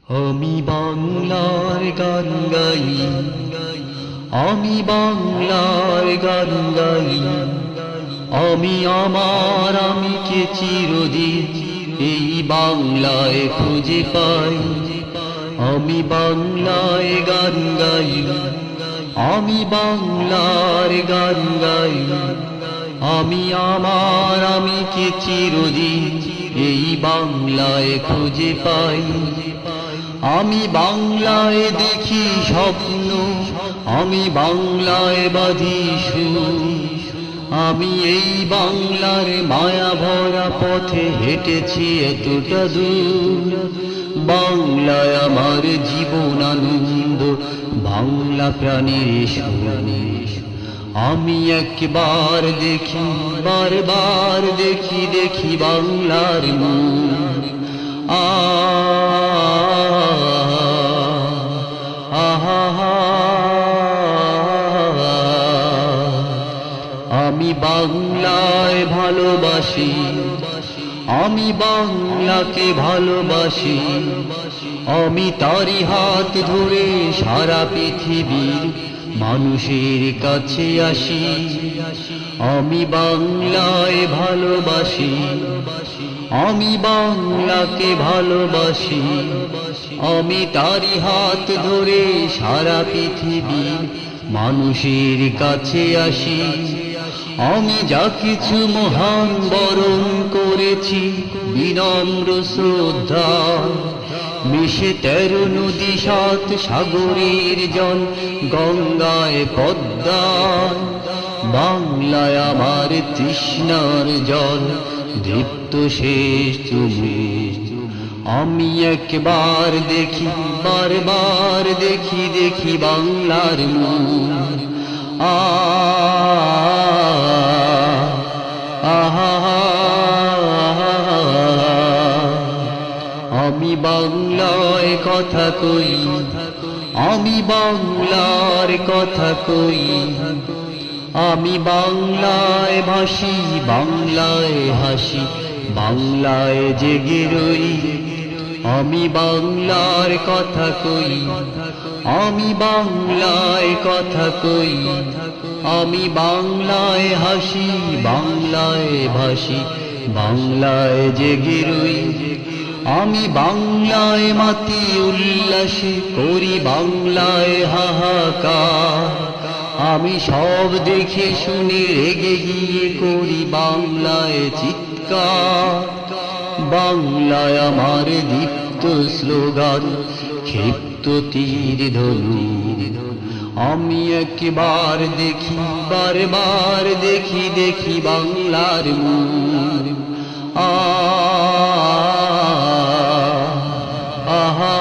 আমি বাংলার গান গাই, আমি বাংলার গান গাই, আমি আমার আমিকে চিরদিন এই বাংলায় খুঁজে পাই। আমি বাংলায় গান গাই, আমি বাংলার গান গাই, আমি আমার আমিকে চিরদিন এই বাংলায় খুঁজে পাই। আমি বাংলায় দেখি স্বপ্ন, আমি বাংলায় বাঁধি সুর, আমি এই বাংলার মায়া ভরা পথে হেঁটেছি এতটা দূর। বাংলায় আমার জীবন আনন্দ, বাংলা প্রাণের সুর। আমি একবার দেখি, বারবার দেখি, দেখি বাংলার মুখ। আমি বাংলায় ভালোবাসি, আমি বাংলাকে ভালোবাসি, আমি তারি হাত ধরে সারা পৃথিবীর মানুষের কাছে আসি। আমি বাংলায় ভালোবাসি, আমি বাংলাকে ভালোবাসি, আমি তারি হাত ধরে সারা পৃথিবীর মানুষের কাছে আসি। আমি যা কিছু মহান বরণ করেছি বিনম্র শ্রদ্ধা, মিশে 13 নদী 7 সাগরের জল, গঙ্গায় পদ্মায় বাংলায় আমার তৃষ্ণার জল, দীপ্ত শেষ তুমি। আমি একবার দেখি, বারবার দেখি, দেখি বাংলার মুখ। আমি বাংলায় কথা কই, আমি বাংলার কথা কই, আমি বাংলায় ভাসি, বাংলায় হাসি, বাংলায় জেগে রই। আমি বাংলার কথা কই, আমি বাংলায় কথা কই, আমি বাংলায় হাসি, বাংলায় ভাসি, বাংলায় জেগে রই। আমি বাংলায় মাতি উল্লাসে করি, বাংলায় হাহাকার, আমি সব দেখে শুনে রেগে গিয়ে করি বাংলায় চিৎকার। বাংলায় আমার দীপ্ত স্লোগান, ক্ষিপ্ত তীর ধনু। আমি একবার দেখি, বারবার দেখি, দেখি বাংলার মুখ। আহা